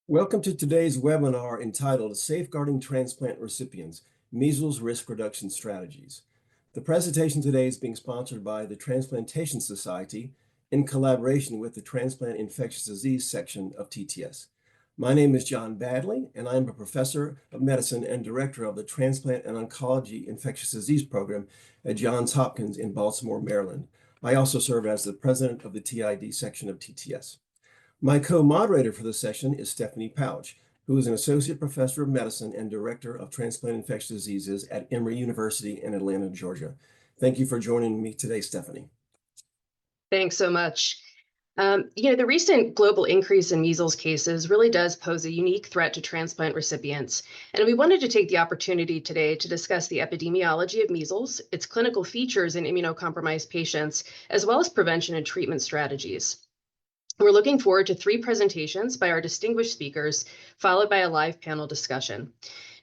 Welcome to today's webinar entitled Safeguarding Transplant Recipients, Measles Risk Reduction Strategies. The presentation today is being sponsored by the Transplantation Society in collaboration with the Transplant Infectious Disease section of TTS. My name is John Baddley, and I am a professor of medicine and director of the Transplant and Oncology Infectious Disease program at Johns Hopkins in Baltimore, Maryland. I also serve as the president of the TID section of TTS. My co-moderator for this session is Stephanie Pouch, who is an associate professor of medicine and director of transplant infectious diseases at Emory University in Atlanta, Georgia. Thank you for joining me today, Stephanie. Thanks so much. The recent global increase in measles cases really does pose a unique threat to transplant recipients. And we wanted to take the opportunity today to discuss the epidemiology of measles, its clinical features in immunocompromised patients, as well as prevention and treatment strategies. We're looking forward to 3 presentations by our distinguished speakers, followed by a live panel discussion.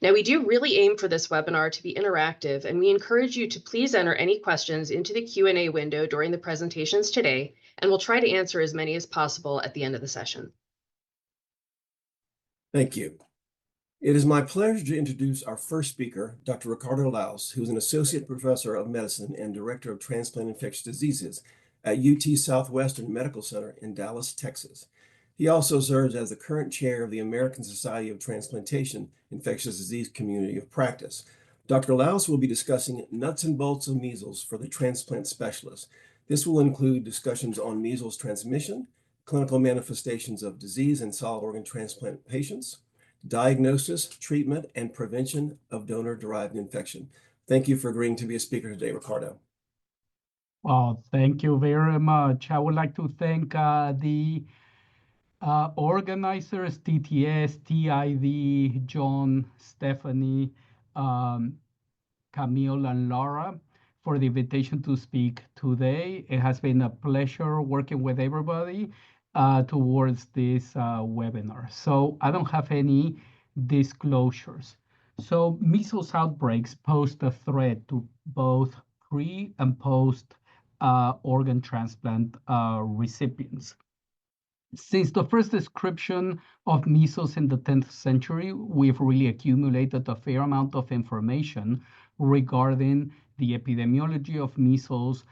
Now, we do really aim for this webinar to be interactive, and we encourage you to please enter any questions into the Q&A window during the presentations today, and we'll try to answer as many as possible at the end of the session. Thank you. It is my pleasure to introduce our first speaker, Dr. Ricardo La Hoz, who is an associate professor of medicine and director of transplant infectious diseases at UT Southwestern Medical Center in Dallas, Texas. He also serves as the current chair of the American Society of Transplantation Infectious Disease Community of Practice. Dr. La Hoz will be discussing nuts and bolts of measles for the transplant specialist. This will include discussions on measles transmission, clinical manifestations of disease in solid organ transplant patients, diagnosis, treatment, and prevention of donor-derived infection. Thank you for agreeing to be a speaker today, Ricardo. Thank you very much. I would like to thank the organizers, TTS, TID, John, Stephanie, Camille, and Lara for the invitation to speak today. It has been a pleasure working with everybody towards this webinar. So I don't have any disclosures. So measles outbreaks pose a threat to both pre and post organ transplant recipients. Since the first description of measles in the 10th century, we've really accumulated a fair amount of information regarding the epidemiology of measles,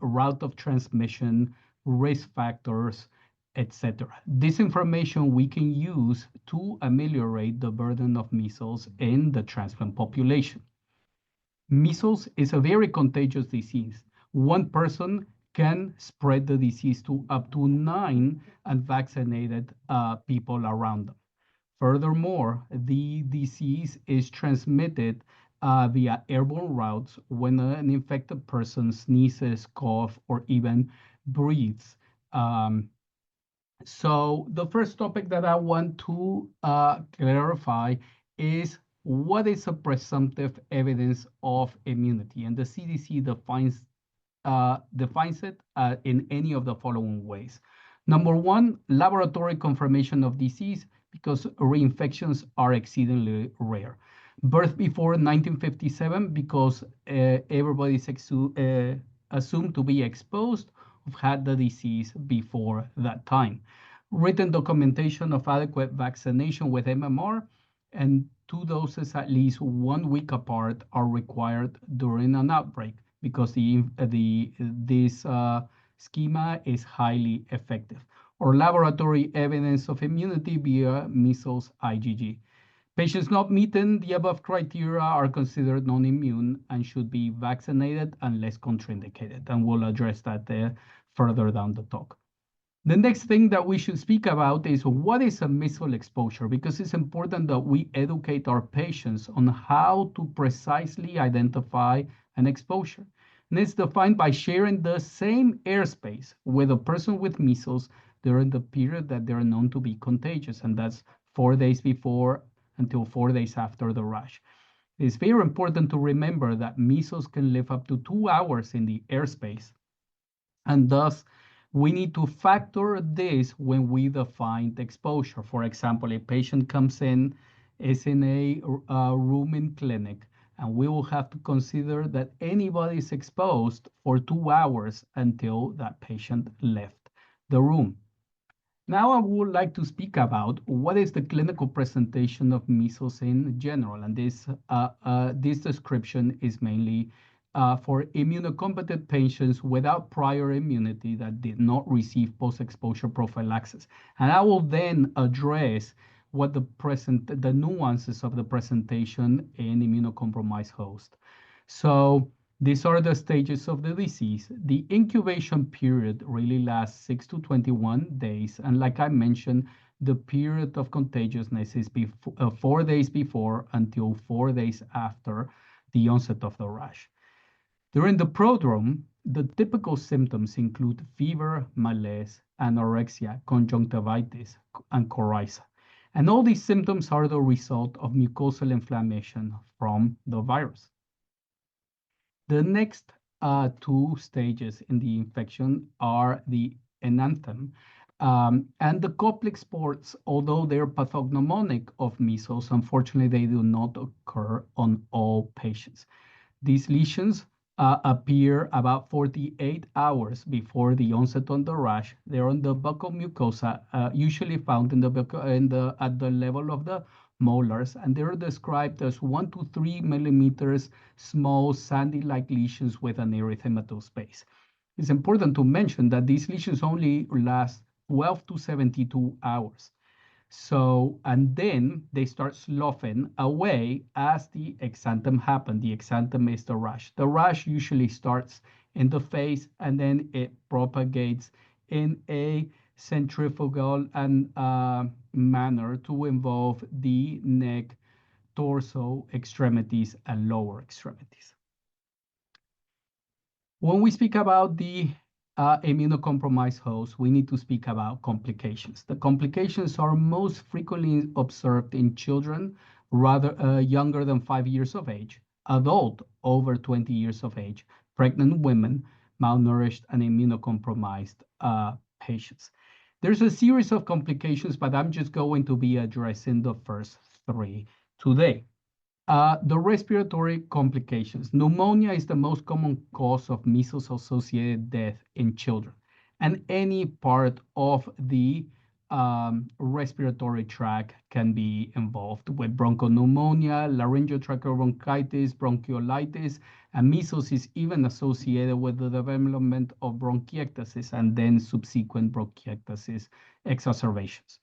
route of transmission, risk factors, etc. This information we can use to ameliorate the burden of measles in the transplant population. Measles is a very contagious disease. One person can spread the disease to up to 9 unvaccinated people around them. Furthermore, the disease is transmitted via airborne routes when an infected person sneezes, coughs, or even breathes. So the first topic that I want to clarify is what is a presumptive evidence of immunity? And the CDC defines it in any of the following ways. Number 1, laboratory confirmation of disease, because reinfections are exceedingly rare. Birth before 1957, because everybody's assumed to be exposed or had the disease before that time. Written documentation of adequate vaccination with MMR, and 2 doses at least 1 week apart are required during an outbreak, because this schema is highly effective. Or laboratory evidence of immunity via measles IgG. Patients not meeting the above criteria are considered non-immune and should be vaccinated unless contraindicated. And we'll address that further down the talk. The next thing that we should speak about is what is a measles exposure, because it's important that we educate our patients on how to precisely identify an exposure. And it's defined by sharing the same airspace with a person with measles during the period that they're known to be contagious, and that's 4 days before until 4 days after the rash. It's very important to remember that measles can live up to 2 hours in the airspace, and thus we need to factor this when we define the exposure. For example, a patient comes in, is in a room in clinic, and we will have to consider that anybody is exposed for 2 hours until that patient left the room. Now I would like to speak about what is the clinical presentation of measles in general, and this description is mainly for immunocompetent patients without prior immunity that did not receive post-exposure prophylaxis. And I will then address what the nuances of the presentation in immunocompromised host. So these are the stages of the disease. The incubation period really lasts 6 to 21 days. And like I mentioned, the period of contagiousness is 4 days before until 4 days after the onset of the rash. During the prodrome, the typical symptoms include fever, malaise, anorexia, conjunctivitis, and coryza. And all these symptoms are the result of mucosal inflammation from the virus. The next two stages in the infection are the enanthem and the complex sports. Although they're pathognomonic of measles, unfortunately, they do not occur on all patients. These lesions appear about 48 hours before the onset of the rash. They're on the buccal mucosa, usually found at the level of the molars, and they're described as 1 to 3 millimeters small sandy-like lesions with an erythematous space. It's important to mention that these lesions only last 12 to 72 hours. So, and then they start sloughing away as the exanthem happens. The exanthem is the rash. The rash usually starts in the face and then it propagates in a centrifugal and manner to involve the neck, torso, extremities, and lower extremities. When we speak about the immunocompromised host, we need to speak about complications. The complications are most frequently observed in children rather younger than 5 years of age, adult over 20 years of age, pregnant women, malnourished, and immunocompromised patients. There's a series of complications, but I'm just going to be addressing the first 3 today. The respiratory complications. Pneumonia is the most common cause of measles-associated death in children, and any part of the respiratory tract can be involved with bronchopneumonia, laryngeotracheal bronchitis, bronchiolitis, and measles is even associated with the development of bronchiectasis and then subsequent bronchiectasis exacerbations.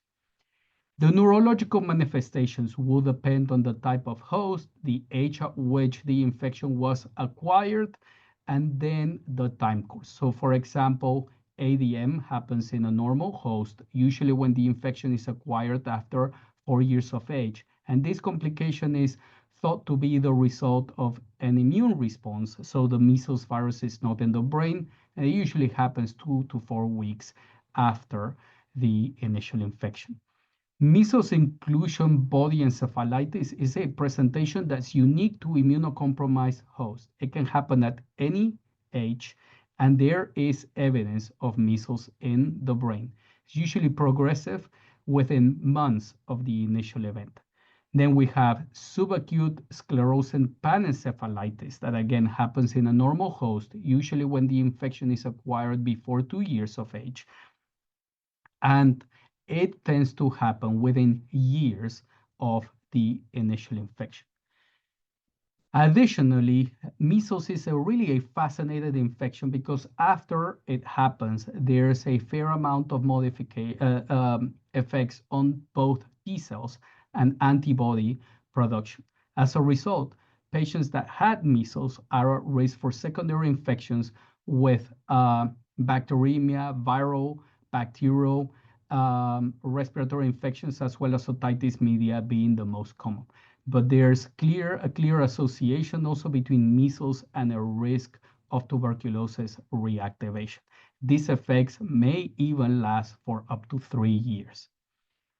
The neurological manifestations will depend on the type of host, the age at which the infection was acquired, and then the time course. So for example, ADM happens in a normal host, usually when the infection is acquired after 4 years of age. And this complication is thought to be the result of an immune response. So the measles virus is not in the brain, and it usually happens 2 to 4 weeks after the initial infection. Measles inclusion body encephalitis is a presentation that's unique to immunocompromised hosts. It can happen at any age, and there is evidence of measles in the brain. It's usually progressive within months of the initial event. Then we have subacute sclerosing panencephalitis that again happens in a normal host, usually when the infection is acquired before 2 years of age. And it tends to happen within years of the initial infection. Additionally, measles is really a fascinating infection because after it happens, there's a fair amount of effects on both T cells and antibody production. As a result, patients that had measles are at risk for secondary infections with bacteremia, viral, bacterial, respiratory infections, as well as otitis media being the most common. But there's a clear association also between measles and a risk of tuberculosis reactivation. These effects may even last for up to 3 years.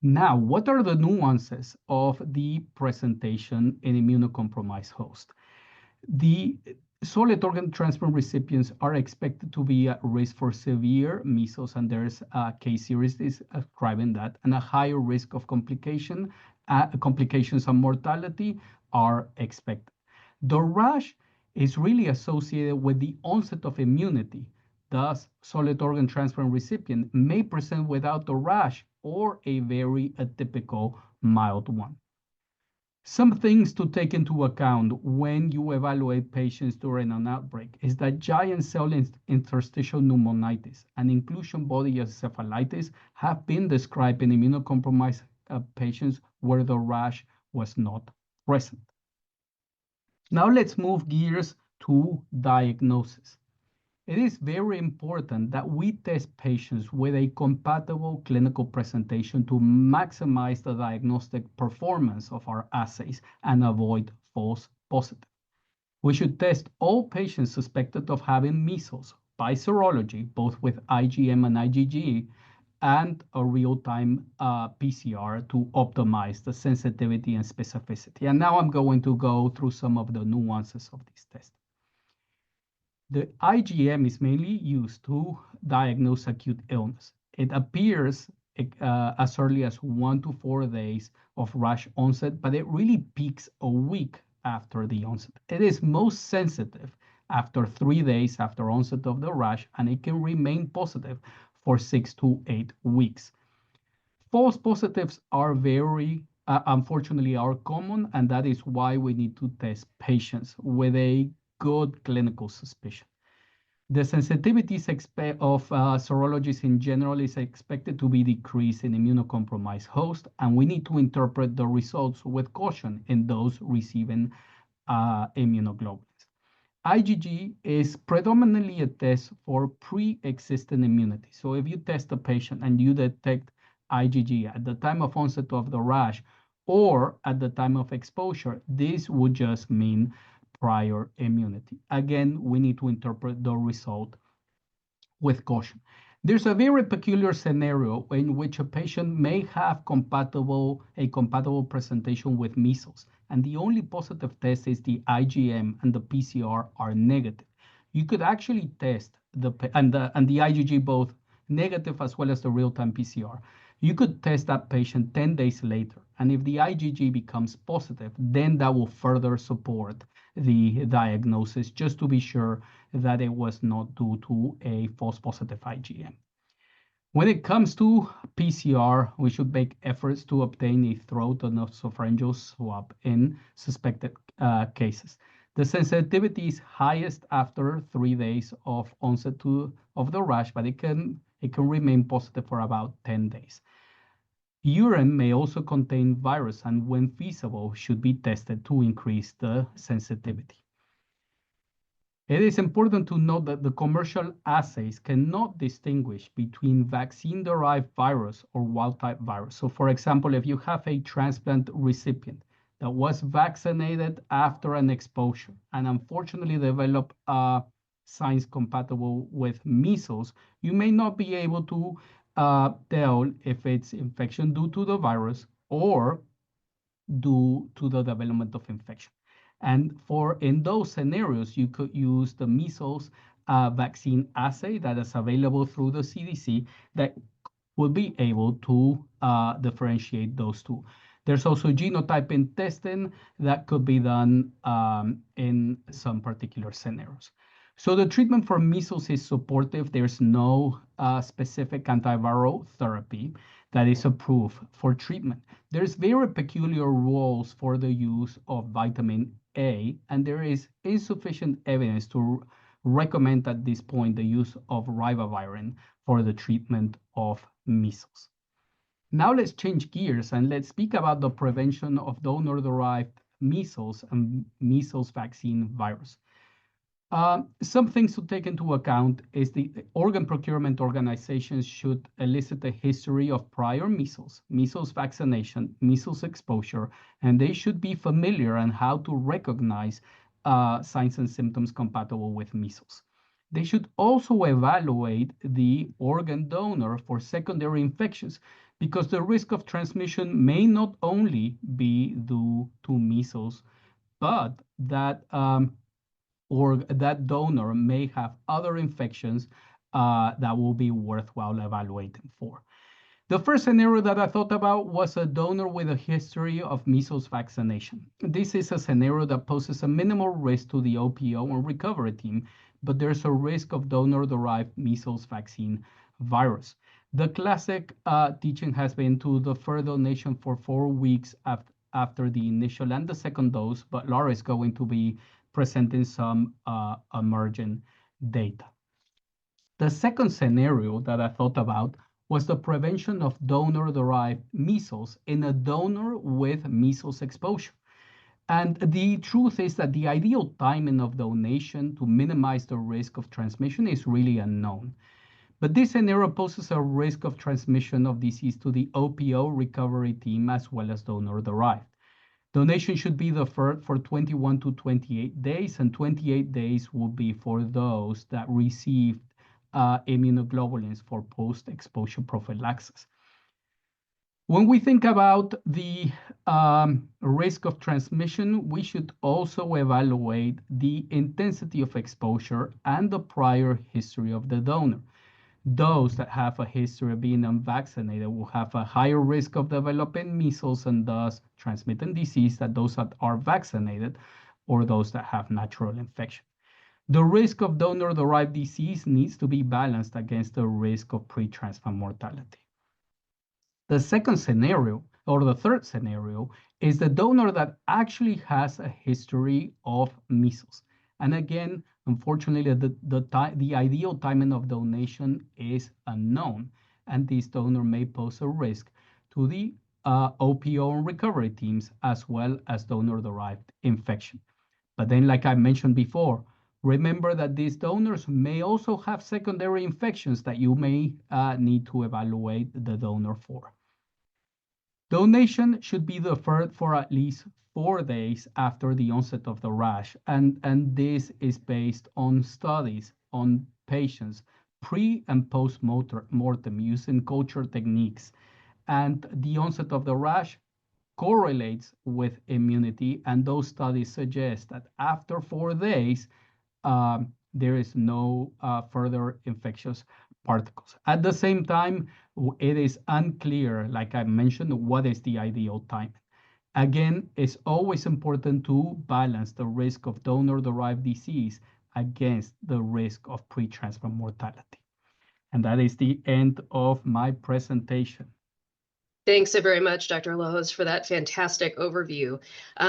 Now, what are the nuances of the presentation in immunocompromised host? The solid organ transplant recipients are expected to be at risk for severe measles, and there's a case series describing that, and a higher risk of complications and mortality are expected. The rash is really associated with the onset of immunity, Thus, solid organ transplant recipient may present without the rash or a very atypical mild one. Some things to take into account when you evaluate patients during an outbreak is that giant cell interstitial pneumonitis and inclusion body encephalitis have been described in immunocompromised patients where the rash was not present. Now let's move gears to diagnosis. It is very important that we test patients with a compatible clinical presentation to maximize the diagnostic performance of our assays and avoid false positive. We should test all patients suspected of having measles by serology, both with IgM and IgG, and a real-time PCR to optimize the sensitivity and specificity. And now I'm going to go through some of the nuances of this test. The IgM is mainly used to diagnose acute illness. It appears as early as 1 to 4 days of rash onset, but it really peaks a week after the onset. It is most sensitive after 3 days after onset of the rash, and it can remain positive for 6 to 8 weeks. False positives are unfortunately, are common, and that is why we need to test patients with a good clinical suspicion. The sensitivities of serologies in general is expected to be decreased in immunocompromised hosts, and we need to interpret the results with caution in those receiving immunoglobulins. IgG is predominantly a test for pre-existing immunity. So if you test a patient and you detect IgG at the time of onset of the rash or at the time of exposure, this would just mean prior immunity. Again, we need to interpret the result with caution. There's a very peculiar scenario in which a patient may have a compatible presentation with measles, and the only positive test is the IgM and the PCR are negative. You could actually test the IgG both negative as well as the real-time PCR. You could test that patient 10 days later, and if the IgG becomes positive, then that will further support the diagnosis, just to be sure that it was not due to a false positive IgM. When it comes to PCR, we should make efforts to obtain a throat and nasopharyngeal swab in suspected cases. The sensitivity is highest after 3 days of onset of the rash, but it can remain positive for about 10 days. Urine may also contain virus, and when feasible, should be tested to increase the sensitivity. It is important to note that the commercial assays cannot distinguish between vaccine-derived virus or wild-type virus. So, for example, if you have a transplant recipient that was vaccinated after an exposure and unfortunately developed signs compatible with measles, you may not be able to tell if it's infection due to the virus or due to the development of infection. And in those scenarios, you could use the measles vaccine assay that is available through the CDC that will be able to differentiate those two. There's also genotyping testing that could be done in some particular scenarios. So the treatment for measles is supportive. There's no specific antiviral therapy that is approved for treatment. There's very peculiar rules for the use of vitamin A, and there is insufficient evidence to recommend at this point the use of ribavirin for the treatment of measles. Now let's change gears and let's speak about the prevention of donor-derived measles and measles vaccine virus. Some things to take into account is the organ procurement organizations should elicit a history of prior measles vaccination, measles exposure, and they should be familiar on how to recognize signs and symptoms compatible with measles. They should also evaluate the organ donor for secondary infections because the risk of transmission may not only be due to measles, but that that donor may have other infections that will be worthwhile evaluating for. The first scenario that I thought about was a donor with a history of measles vaccination. This is a scenario that poses a minimal risk to the OPO and recovery team but there's a risk of donor-derived measles vaccine virus. The classic teaching has been to defer donation for 4 weeks after the initial and the second dose, but Lara is going to be presenting some emerging data. The second scenario that I thought about was the prevention of donor-derived measles in a donor with measles exposure. And the truth is that the ideal timing of donation to minimize the risk of transmission is really unknown. But this scenario poses a risk of transmission of disease to the OPO recovery team as well as donor-derived. Donation should be deferred for 21 to 28 days, and 28 days will be for those that received immunoglobulins for post-exposure prophylaxis. When we think about the risk of transmission, we should also evaluate the intensity of exposure and the prior history of the donor. Those that have a history of being unvaccinated will have a higher risk of developing measles and thus transmitting disease than those that are vaccinated or those that have natural infection. The risk of donor-derived disease needs to be balanced against the risk of pre-transplant mortality. The second scenario, or the third scenario, is the donor that actually has a history of measles. And again, unfortunately, the ideal timing of donation is unknown, and this donor may pose a risk to the OPO and recovery teams as well as donor-derived infection. But then, like I mentioned before, remember that these donors may also have secondary infections that you may need to evaluate the donor for. Donation should be deferred for at least 4 days after the onset of the rash, and this is based on studies on patients pre and post-mortem using culture techniques. And the onset of the rash correlates with immunity, and those studies suggest that after 4 days, there is no further infectious particles. At the same time, it is unclear, like I mentioned, what is the ideal time. Again, it's always important to balance the risk of donor-derived disease against the risk of pre-transplant mortality. And that is the end of my presentation. Thanks so very much, Dr. La Hoz, for that fantastic overview.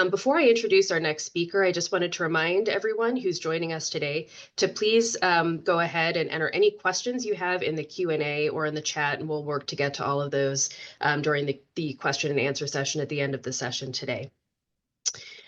Before I introduce our next speaker, I just wanted to remind everyone who's joining us today to please go ahead and enter any questions you have in the Q&A or in the chat, and we'll work to get to all of those during the question and answer session at the end of the session today.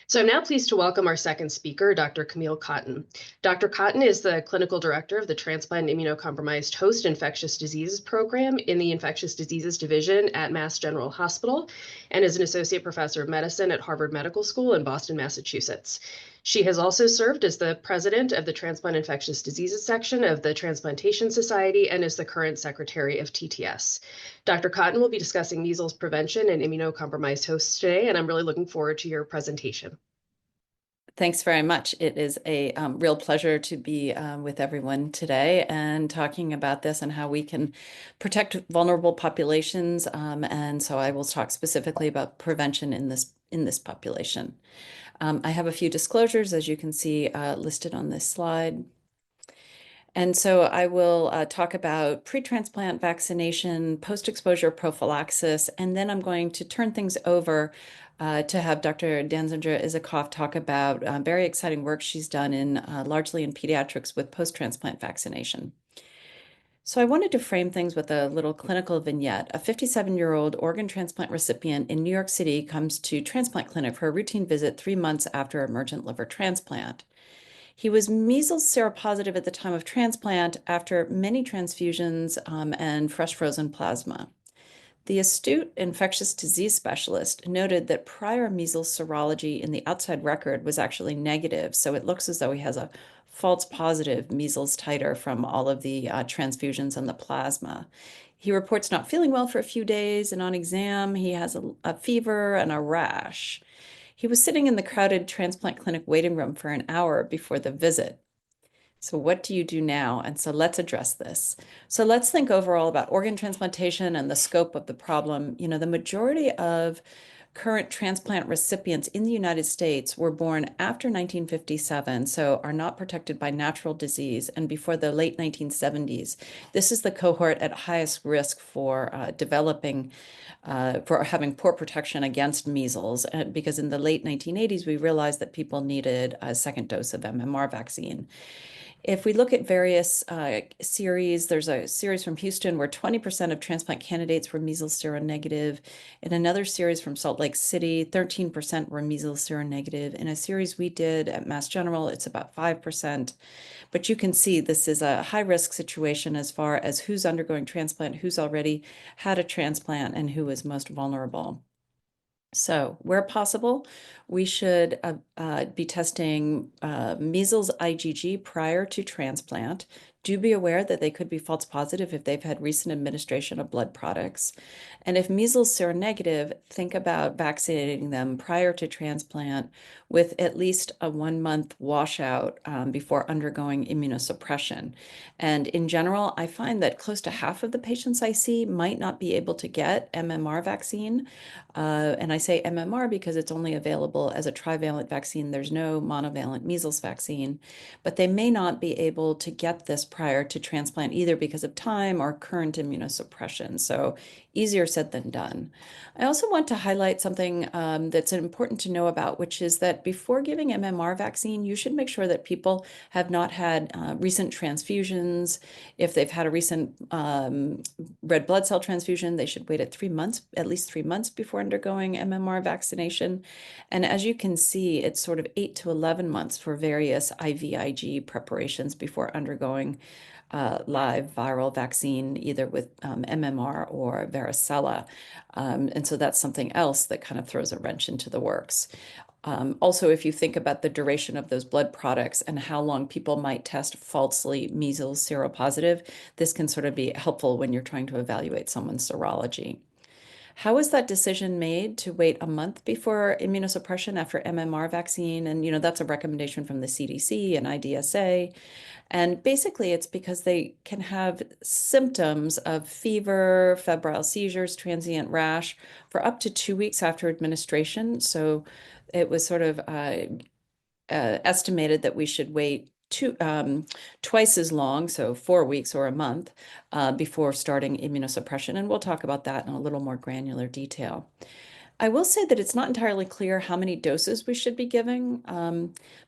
So I'm now pleased to welcome our second speaker, Dr. Camille Kotton. Dr. Kotton is the Clinical Director of the Transplant Immunocompromised Host Infectious Diseases Program in the Infectious Diseases Division at Mass General Hospital and is an Associate Professor of Medicine at Harvard Medical School in Boston, Massachusetts. She has also served as the President of the Transplant Infectious Diseases Section of the Transplantation Society and is the current Secretary of TTS. Dr. Kotton will be discussing measles prevention in immunocompromised hosts today, and I'm really looking forward to your presentation. Thanks very much. It is a real pleasure to be with everyone today and talking about this and how we can protect vulnerable populations. And so I will talk specifically about prevention in this population. I have a few disclosures, as you can see listed on this slide. And so I will talk about pre-transplant vaccination, post-exposure prophylaxis, and then I'm going to turn things over to have Dr. Danziger-Isakov talk about very exciting work she's done in largely in pediatrics with post-transplant vaccination. So I wanted to frame things with a little clinical vignette. A 57-year-old organ transplant recipient in New York City comes to transplant clinic for a routine visit 3 months after emergent liver transplant. He was measles seropositive at the time of transplant after many transfusions and fresh frozen plasma. The astute infectious disease specialist noted that prior measles serology in the outside record was actually negative, so it looks as though he has a false positive measles titer from all of the transfusions and the plasma. He reports not feeling well for a few days, and on exam, he has a fever and a rash. He was sitting in the crowded transplant clinic waiting room for an hour before the visit. So what do you do now? And so let's address this. So let's think overall about organ transplantation and the scope of the problem. You know, the majority of current transplant recipients in the United States were born after 1957, so are not protected by natural disease, and before the late 1970s. This is the cohort at highest risk for for having poor protection against measles, because in the late 1980s, we realized that people needed a second dose of MMR vaccine. If we look at various series, there's a series from Houston where 20% of transplant candidates were measles seronegative. In another series from Salt Lake City, 13% were measles seronegative. In a series we did at Mass General, it's about 5%. But you can see this is a high-risk situation as far as who's undergoing transplant, who's already had a transplant, and who is most vulnerable. So where possible, we should be testing measles IgG prior to transplant. Do be aware that they could be false positive if they've had recent administration of blood products. And if measles seronegative, think about vaccinating them prior to transplant with at least a 1-month washout before undergoing immunosuppression. And in general, I find that close to half of the patients I see might not be able to get MMR vaccine. And I say MMR because it's only available as a trivalent vaccine. There's no monovalent measles vaccine, but they may not be able to get this prior to transplant either because of time or current immunosuppression. So easier said than done. I also want to highlight something that's important to know about, which is that before giving MMR vaccine, you should make sure that people have not had recent transfusions. If they've had a recent red blood cell transfusion, they should wait at least 3 months before undergoing MMR vaccination. And as you can see, it's sort of 8 to 11 months for various IVIG preparations before undergoing live viral vaccine, either with MMR or varicella. And so that's something else that kind of throws a wrench into the works. Also, if you think about the duration of those blood products and how long people might test falsely measles seropositive, this can sort of be helpful when you're trying to evaluate someone's serology. How is that decision made to wait a month before immunosuppression after MMR vaccine? And, that's a recommendation from the CDC and IDSA. And basically, it's because they can have symptoms of fever, febrile seizures, transient rash for up to 2 weeks after administration. So it was sort of estimated that we should wait twice as long, so 4 weeks or a month, before starting immunosuppression. And we'll talk about that in a little more granular detail. I will say that it's not entirely clear how many doses we should be giving.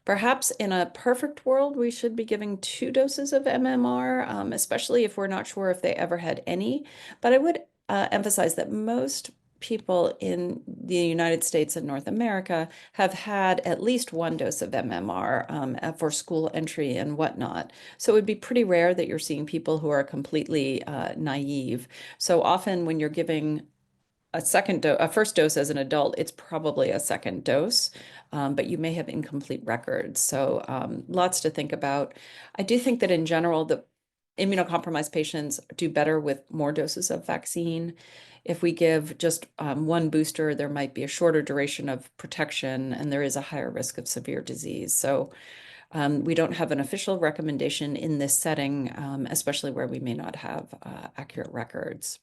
Perhaps in a perfect world, we should be giving 2 doses of MMR, especially if we're not sure if they ever had any. But I would emphasize that most people in the United States and North America have had at least 1 dose of MMR for school entry and whatnot. So it would be pretty rare that you're seeing people who are completely naive. So often when you're giving a first dose as an adult, it's probably a second dose, but you may have incomplete records. So lots to think about. I do think that in general, the immunocompromised patients do better with more doses of vaccine. If we give just 1 booster, there might be a shorter duration of protection, and there is a higher risk of severe disease. So we don't have an official recommendation in this setting, especially where we may not have accurate records.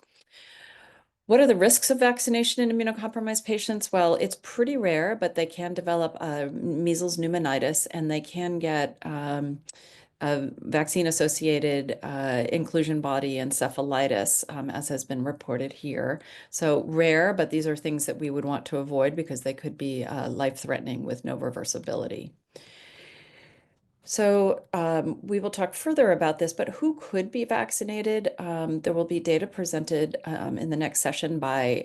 What are the risks of vaccination in immunocompromised patients? Well, it's pretty rare, but they can develop measles pneumonitis, and they can get a vaccine-associated inclusion body encephalitis, as has been reported here. So rare, but these are things that we would want to avoid because they could be life-threatening with no reversibility. So we will talk further about this, but who could be vaccinated? There will be data presented in the next session by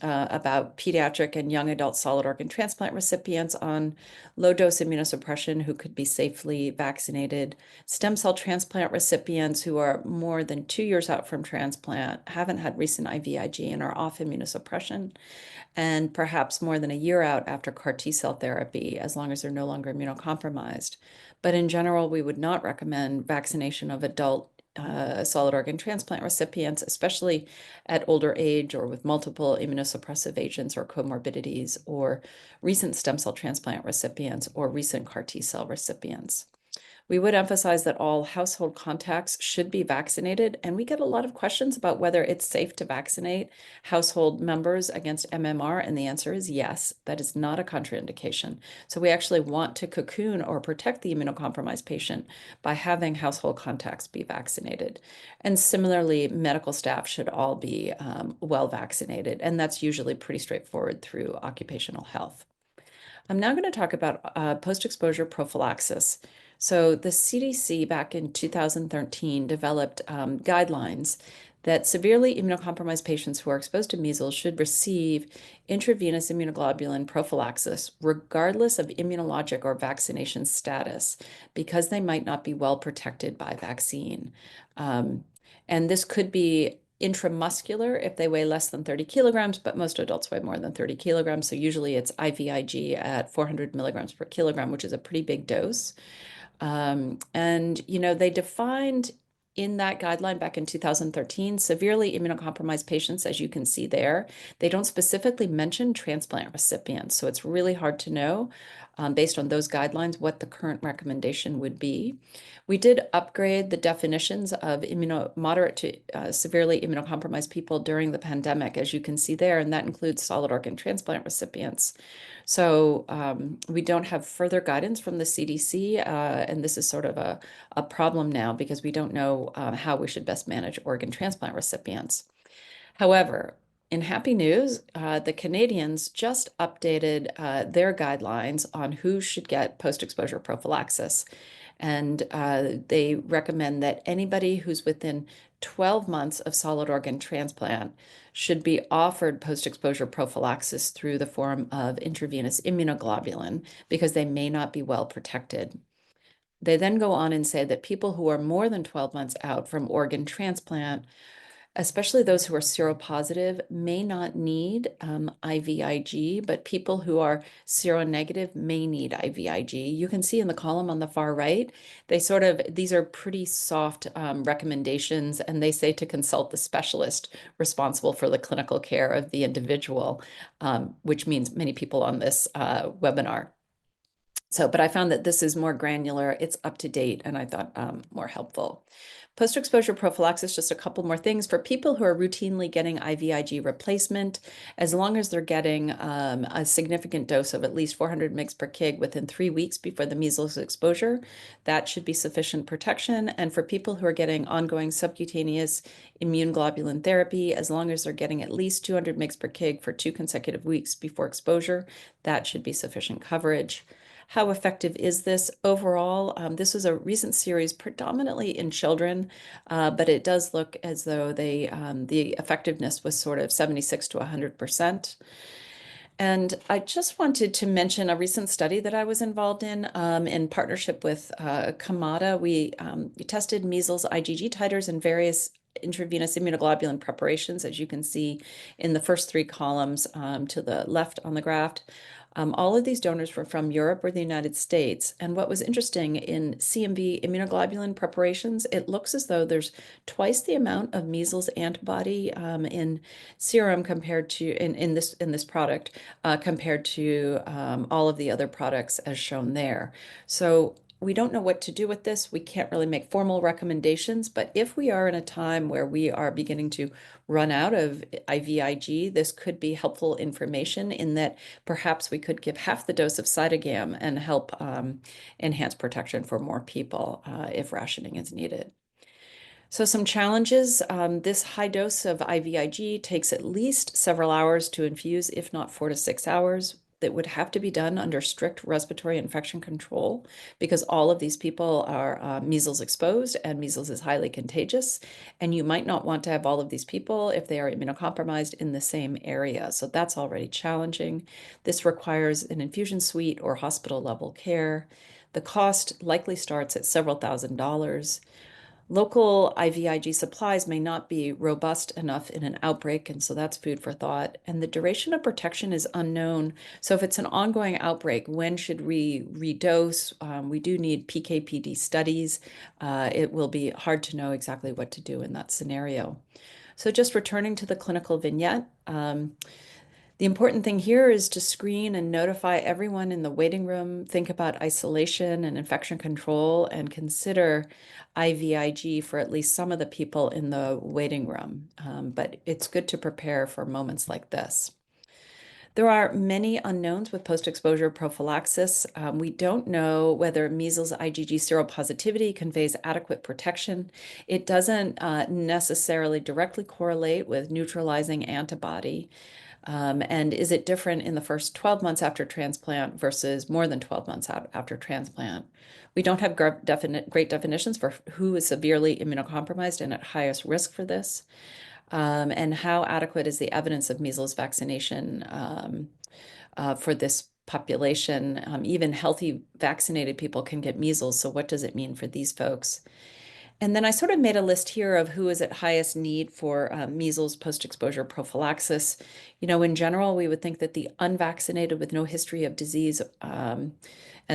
about pediatric and young adult solid organ transplant recipients on low-dose immunosuppression who could be safely vaccinated, stem cell transplant recipients who are more than 2 years out from transplant, haven't had recent IVIG and are off immunosuppression, and perhaps more than a year out after CAR T-cell therapy, as long as they're no longer immunocompromised. But in general, we would not recommend vaccination of adult solid organ transplant recipients, especially at older age or with multiple immunosuppressive agents or comorbidities, or recent stem cell transplant recipients or recent CAR T-cell recipients. We would emphasize that all household contacts should be vaccinated, and we get a lot of questions about whether it's safe to vaccinate household members against MMR, and the answer is yes, that is not a contraindication. So we actually want to cocoon or protect the immunocompromised patient by having household contacts be vaccinated. And similarly, medical staff should all be well vaccinated, and that's usually pretty straightforward through occupational health. I'm now going to talk about post-exposure prophylaxis. So the CDC back in 2013 developed guidelines that severely immunocompromised patients who are exposed to measles should receive intravenous immunoglobulin prophylaxis, regardless of immunologic or vaccination status, because they might not be well protected by vaccine. And this could be intramuscular if they weigh less than 30 kilograms, but most adults weigh more than 30 kilograms. So usually it's IVIG at 400 milligrams per kilogram, which is a pretty big dose. And, you know, they defined in that guideline back in 2013, severely immunocompromised patients, as you can see there. They don't specifically mention transplant recipients. So it's really hard to know, based on those guidelines, what the current recommendation would be. We did upgrade the definitions of moderate to severely immunocompromised people during the pandemic, as you can see there, and that includes solid organ transplant recipients. So we don't have further guidance from the CDC, and this is sort of a problem now because we don't know how we should best manage organ transplant recipients. However, in happy news, the Canadians just updated their guidelines on who should get post-exposure prophylaxis. And they recommend that anybody who's within 12 months of solid organ transplant should be offered post-exposure prophylaxis through the form of intravenous immunoglobulin because they may not be well protected. They then go on and say that people who are more than 12 months out from organ transplant, especially those who are seropositive, may not need IVIG, but people who are seronegative may need IVIG. You can see in the column on the far right, these are pretty soft recommendations, and they say to consult the specialist responsible for the clinical care of the individual, which means many people on this webinar. But I found that this is more granular, it's up to date, and I thought more helpful. Post-exposure prophylaxis, just a couple more things. For people who are routinely getting IVIG replacement, as long as they're getting a significant dose of at least 400 mg per kg within 3 weeks before the measles exposure, that should be sufficient protection. And for people who are getting ongoing subcutaneous immune globulin therapy, as long as they're getting at least 200 mg per kg for 2 consecutive weeks before exposure, that should be sufficient coverage. How effective is this overall? This was a recent series predominantly in children, but it does look as though the effectiveness was sort of 76 to 100%. And I just wanted to mention a recent study that I was involved in partnership with Kamada. We tested measles IgG titers and various intravenous immunoglobulin preparations, as you can see in the first 3 columns to the left on the graph. All of these donors were from Europe or the United States. And what was interesting in CMV immunoglobulin preparations, it looks as though there's twice the amount of measles antibody in serum compared to in this product compared to all of the other products as shown there. So we don't know what to do with this. We can't really make formal recommendations, but if we are in a time where we are beginning to run out of IVIG, this could be helpful information in that perhaps we could give half the dose of cytogam and help enhance protection for more people if rationing is needed. So some challenges, this high dose of IVIG takes at least several hours to infuse, if not 4 to 6 hours. That would have to be done under strict respiratory infection control because all of these people are measles exposed, and measles is highly contagious. And you might not want to have all of these people, if they are immunocompromised, in the same area. So that's already challenging. This requires an infusion suite or hospital level care. The cost likely starts at several $1,000s. Local IVIG supplies may not be robust enough in an outbreak, and so that's food for thought. And the duration of protection is unknown. So if it's an ongoing outbreak, when should we redose? We do need PK/PD studies. It will be hard to know exactly what to do in that scenario. So just returning to the clinical vignette, The important thing here is to screen and notify everyone in the waiting room, think about isolation and infection control, and consider IVIG for at least some of the people in the waiting room. But it's good to prepare for moments like this. There are many unknowns with post-exposure prophylaxis. We don't know whether measles IgG seropositivity conveys adequate protection. It doesn't necessarily directly correlate with neutralizing antibody. And is it different in the first 12 months after transplant versus more than 12 months after transplant? We don't have great definitions for who is severely immunocompromised and at highest risk for this. And how adequate is the evidence of measles vaccination for this population? Even healthy vaccinated people can get measles, so what does it mean for these folks? And then I sort of made a list here of who is at highest need for measles post-exposure prophylaxis. You know, in general, we would think that the unvaccinated with no history of disease and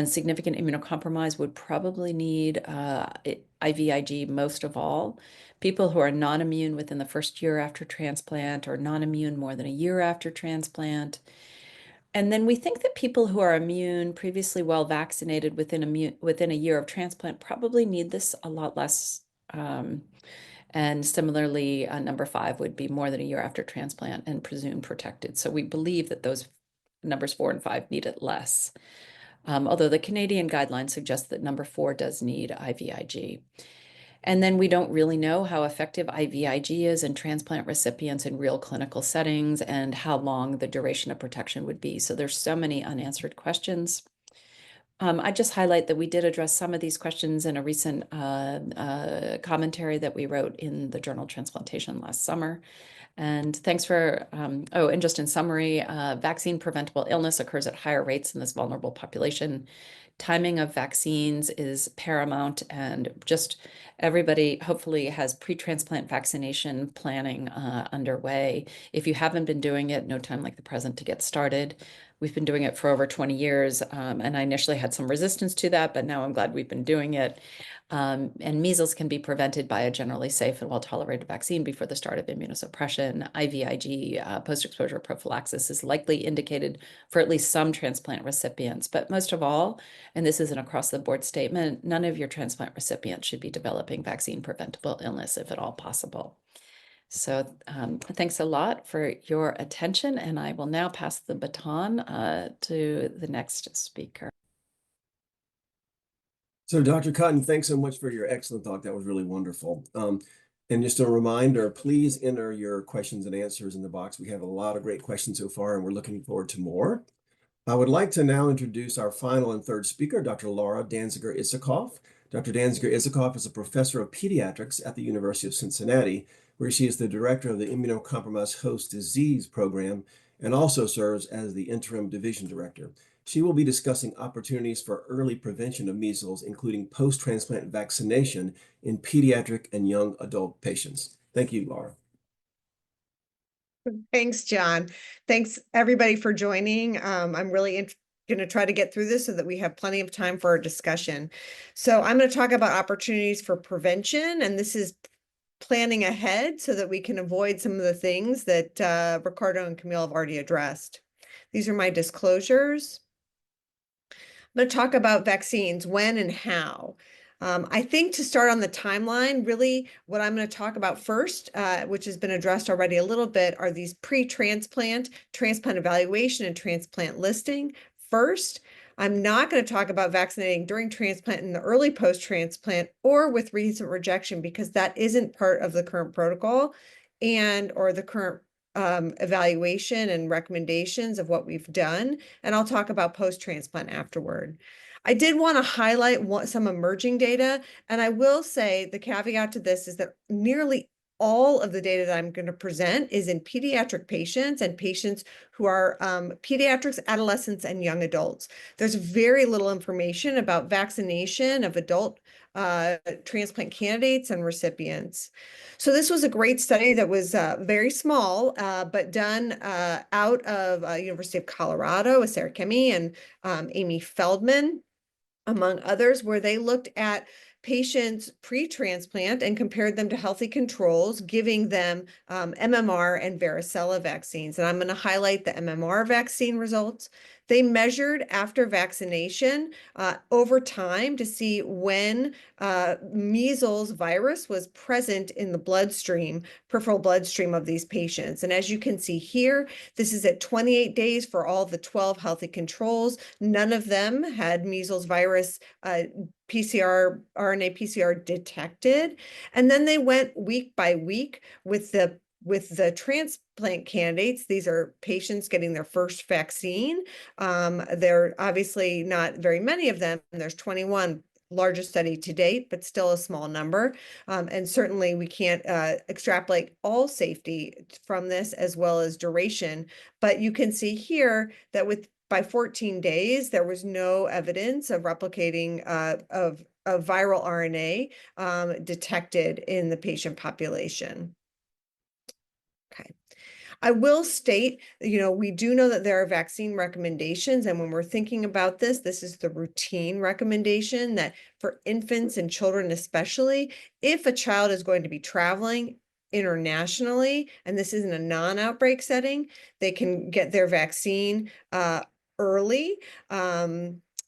significant immunocompromise would probably need IVIG most of all. People who are non-immune within the first year after transplant or non-immune more than a year after transplant. And then we think that people who are immune, previously well vaccinated within a year of transplant probably need this a lot less. And similarly, number 5 would be more than a year after transplant and presumed protected. So we believe that those numbers 4 and 5 need it less. Although the Canadian guidelines suggest that number 4 does need IVIG. And then we don't really know how effective IVIG is in transplant recipients in real clinical settings and how long the duration of protection would be. So there's so many unanswered questions. I just highlight that we did address some of these questions in a recent commentary that we wrote in the journal Transplantation last summer. And thanks for, and just in summary, vaccine preventable illness occurs at higher rates in this vulnerable population. Timing of vaccines is paramount, and just everybody hopefully has pre-transplant vaccination planning underway. If you haven't been doing it, no time like the present to get started. We've been doing it for over 20 years, and I initially had some resistance to that, but now I'm glad we've been doing it. And measles can be prevented by a generally safe and well-tolerated vaccine before the start of immunosuppression. IVIG, post-exposure prophylaxis, is likely indicated for at least some transplant recipients. But most of all, and this is an across-the-board statement, none of your transplant recipients should be developing vaccine-preventable illness if at all possible. So thanks a lot for your attention, and I will now pass the baton to the next speaker. So Dr. Kotton, thanks so much for your excellent talk. That was really wonderful. And just a reminder, please enter your questions and answers in the box. We have a lot of great questions so far, and we're looking forward to more. I would like to now introduce our final and third speaker, Dr. Lara Danziger-Isakov. Dr. Danziger-Isakov is a professor of pediatrics at the University of Cincinnati, where she is the director of the Immunocompromised Host Disease Program and also serves as the interim division director. She will be discussing opportunities for early prevention of measles, including post-transplant vaccination in pediatric and young adult patients. Thank you, Lara. Thanks, John. Thanks, everybody, for joining. I'm really going to try to get through this so that we have plenty of time for our discussion. So I'm going to talk about opportunities for prevention, and this is planning ahead so that we can avoid some of the things that Ricardo and Camille have already addressed. These are my disclosures. I'm going to talk about vaccines, when and how. I think to start on the timeline, really what I'm going to talk about first, which has been addressed already a little bit, are these pre-transplant, transplant evaluation, and transplant listing. First, I'm not going to talk about vaccinating during transplant in the early post-transplant or with recent rejection, because that isn't part of the current protocol or the current evaluation and recommendations of what we've done. And I'll talk about post-transplant afterward. I did want to highlight some emerging data, and I will say the caveat to this is that nearly all of the data that I'm going to present is in pediatric patients and patients who are pediatrics, adolescents, and young adults. There's very little information about vaccination of adult transplant candidates and recipients. So this was a great study that was very small, but done out of University of Colorado with Sarah Camille and Amy Feldman, among others, where they looked at patients pre-transplant and compared them to healthy controls, giving them MMR and varicella vaccines. And I'm going to highlight the MMR vaccine results. They measured after vaccination over time to see when measles virus was present in the bloodstream, peripheral bloodstream of these patients. And as you can see here, this is at 28 days for all the 12 healthy controls. None of them had measles virus RNA PCR detected. And then they went week by week with the transplant candidates. These are patients getting their first vaccine. There are obviously not very many of them. There's 21, largest study to date, but still a small number. And certainly we can't extrapolate all safety from this as well as duration. But you can see here that by 14 days, there was no evidence of replicating of viral RNA detected in the patient population. Okay. I will state, we do know that there are vaccine recommendations. And when we're thinking about this, this is the routine recommendation that for infants and children especially, if a child is going to be traveling internationally, and this is in a non-outbreak setting, they can get their vaccine early.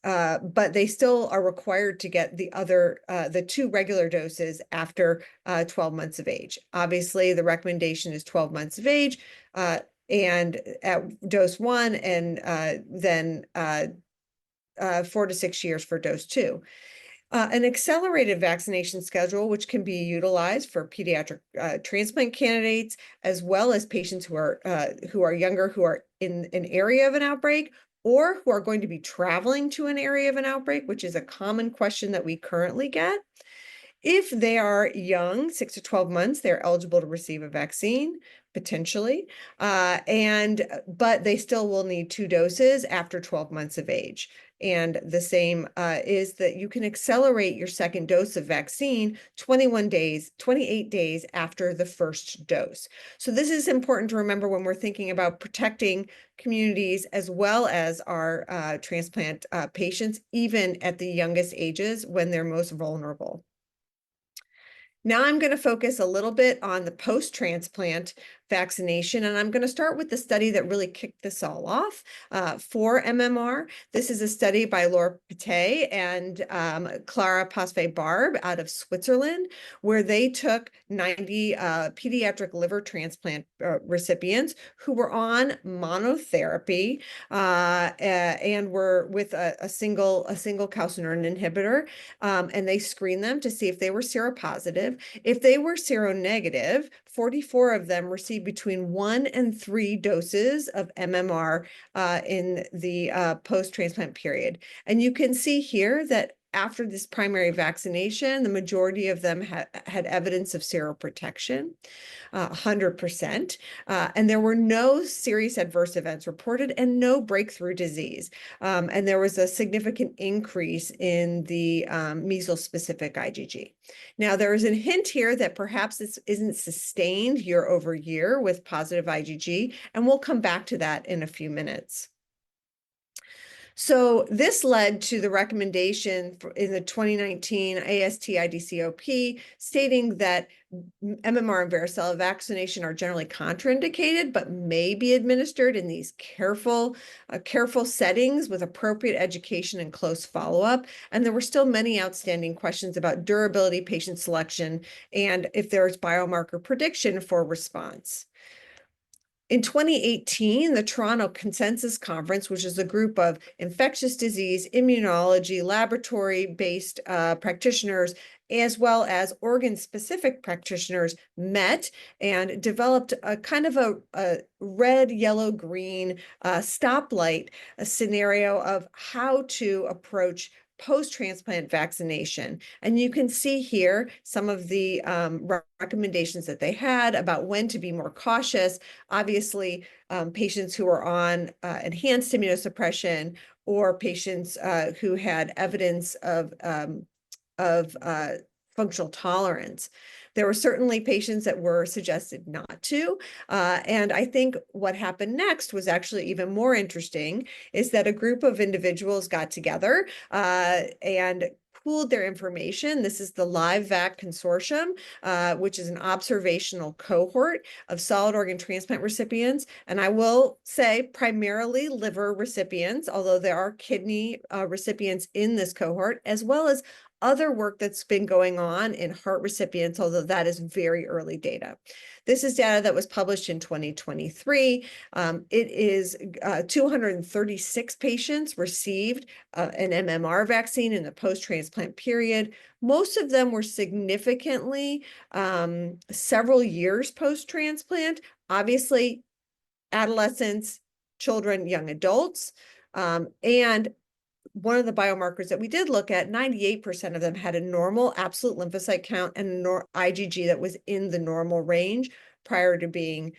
But they still are required to get the 2 regular doses after 12 months of age. Obviously, the recommendation is 12 months of age and at dose 1, and then 4 to 6 years for dose 2. An accelerated vaccination schedule, which can be utilized for pediatric transplant candidates, as well as patients who are younger, who are in an area of an outbreak, or who are going to be traveling to an area of an outbreak, which is a common question that we currently get. If they are young, 6 to 12 months, they're eligible to receive a vaccine, potentially, but they still will need 2 doses after 12 months of age. And the same is that you can accelerate your second dose of vaccine 28 days after the first dose. So this is important to remember when we're thinking about protecting communities as well as our transplant patients, even at the youngest ages when they're most vulnerable. Now I'm going to focus a little bit on the post-transplant vaccination, and I'm going to start with the study that really kicked this all off for MMR. This is a study by Laura Pate and Clara Pasve-Barb out of Switzerland, where they took 90 pediatric liver transplant recipients who were on monotherapy and were with a single calcineurin inhibitor, and they screened them to see if they were seropositive. If they were seronegative, 44 of them received between 1 and 3 doses of MMR in the post-transplant period. And you can see here that after this primary vaccination, the majority of them had evidence of seroprotection, 100%. And there were no serious adverse events reported and no breakthrough disease. And there was a significant increase in the measles-specific IgG. Now, there is a hint here that perhaps this isn't sustained year over year with positive IgG, and we'll come back to that in a few minutes. So this led to the recommendation in the 2019 AST/IDCOP stating that MMR and varicella vaccination are generally contraindicated, but may be administered in these careful settings with appropriate education and close follow-up. And there were still many outstanding questions about durability, patient selection, and if there is biomarker prediction for response. In 2018, the Toronto Consensus Conference, which is a group of infectious disease, immunology, laboratory-based practitioners, as well as organ-specific practitioners, met and developed a kind of a red, yellow, green stoplight scenario of how to approach post-transplant vaccination. And you can see here some of the recommendations that they had about when to be more cautious. Obviously, patients who are on enhanced immunosuppression or patients who had evidence of functional tolerance. There were certainly patients that were suggested not to. And I think what happened next was actually even more interesting, is that a group of individuals got together and pooled their information. This is the LiveVac Consortium, which is an observational cohort of solid organ transplant recipients. And I will say primarily liver recipients, although there are kidney recipients in this cohort, as well as other work that's been going on in heart recipients, although that is very early data. This is data that was published in 2023. It is 236 patients received an MMR vaccine in the post-transplant period. Most of them were significantly several years post-transplant, obviously adolescents, children, young adults, and one of the biomarkers that we did look at, 98% of them had a normal absolute lymphocyte count and an IgG that was in the normal range prior to being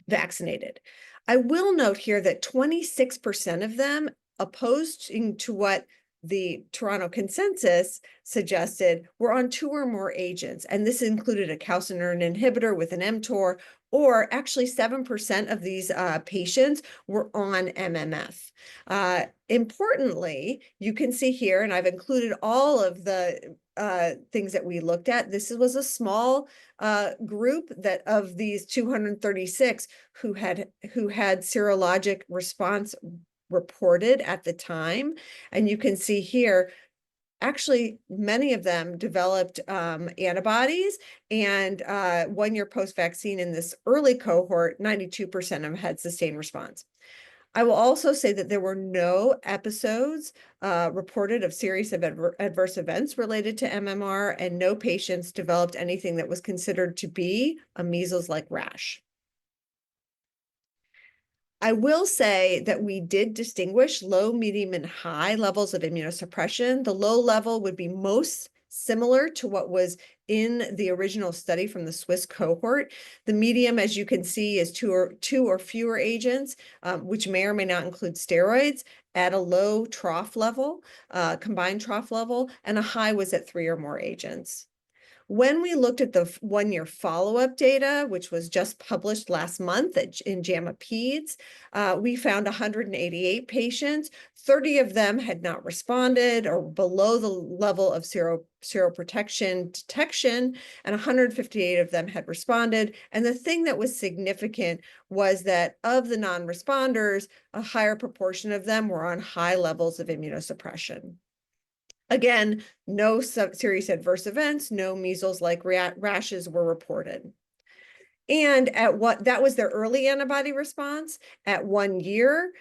vaccinated. I will note here that 26% of them, opposed to what the Toronto consensus suggested, were on 2 or more agents. And this included a calcineurin inhibitor with an mTOR, or actually 7% of these patients were on MMF. Importantly, you can see here, and I've included all of the things that we looked at. This was a small group that of these 236 who had serologic response reported at the time. And you can see here, actually, many of them developed antibodies, and 1 year post-vaccine in this early cohort, 92% of them had sustained response. I will also say that there were no episodes reported of serious adverse events related to MMR, and no patients developed anything that was considered to be a measles-like rash. I will say that we did distinguish low, medium, and high levels of immunosuppression. The low level would be most similar to what was in the original study from the Swiss cohort. The medium, as you can see, is two or fewer agents, which may or may not include steroids, at a low trough level, combined trough level, and a high was at 3 or more agents. When we looked at the 1 year follow-up data, which was just published last month in JAMA Peds, we found 188 patients. 30 of them had not responded or below the level of seroprotection detection, and 158 of them had responded. And the thing that was significant was that of the non-responders, a higher proportion of them were on high levels of immunosuppression. Again, no serious adverse events, no measles-like rashes were reported. And that was their early antibody response. At 1 year,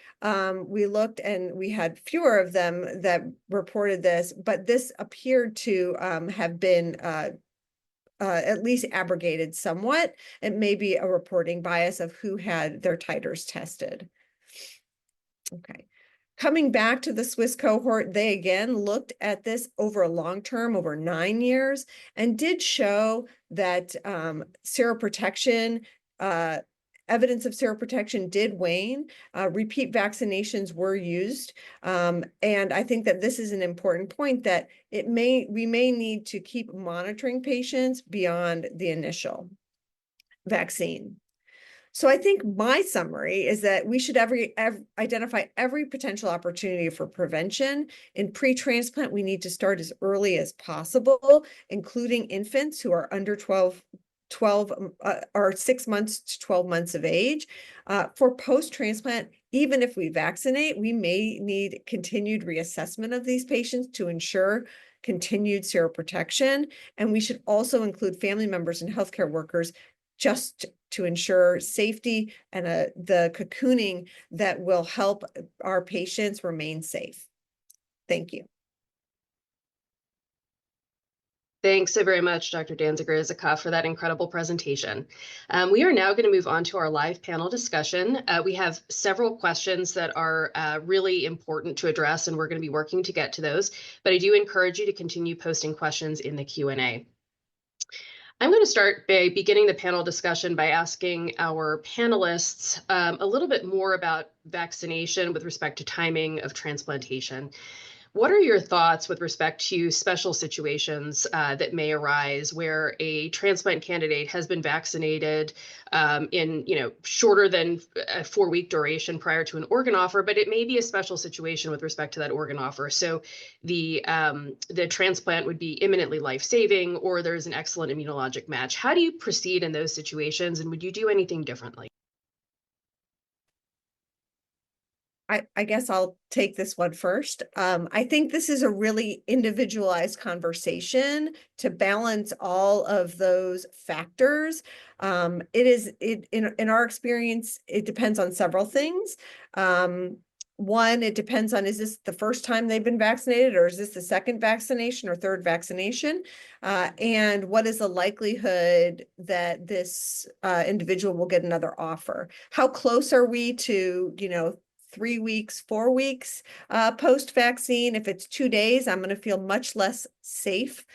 we looked and we had fewer of them that reported this, but this appeared to have been at least abrogated somewhat. It may be a reporting bias of who had their titers tested. Okay. Coming back to the Swiss cohort, they again looked at this over a long term, over 9 years, and did show that seroprotection, evidence of seroprotection did wane. Repeat vaccinations were used. And I think that this is an important point, that we may need to keep monitoring patients beyond the initial vaccine. So I think my summary is that we should identify every potential opportunity for prevention. In pre-transplant, we need to start as early as possible, including infants who are under 6 months to 12 months of age. For post-transplant, even if we vaccinate, we may need continued reassessment of these patients to ensure continued seroprotection. And we should also include family members and healthcare workers just to ensure safety and the cocooning that will help our patients remain safe. Thank you. Thanks so very much, Dr. Danziger-Isakov, for that incredible presentation. We are now going to move on to our live panel discussion. We have several questions that are really important to address, and we're going to be working to get to those. But I do encourage you to continue posting questions in the Q&A. I'm going to start by beginning the panel discussion by asking our panelists a little bit more about vaccination with respect to timing of transplantation. What are your thoughts with respect to special situations that may arise where a transplant candidate has been vaccinated in shorter than a 4-week duration prior to an organ offer, but it may be a special situation with respect to that organ offer. So the transplant would be imminently life-saving, or there's an excellent immunologic match. How do you proceed in those situations, and would you do anything differently? I guess I'll take this one first. I think this is a really individualized conversation to balance all of those factors. In our experience, it depends on several things. One, it depends on, is this the first time they've been vaccinated, or is this the second vaccination or third vaccination? And what is the likelihood that this individual will get another offer? How close are we to, 3 weeks, 4 weeks post-vaccine? If it's 2 days, I'm going to feel much less safe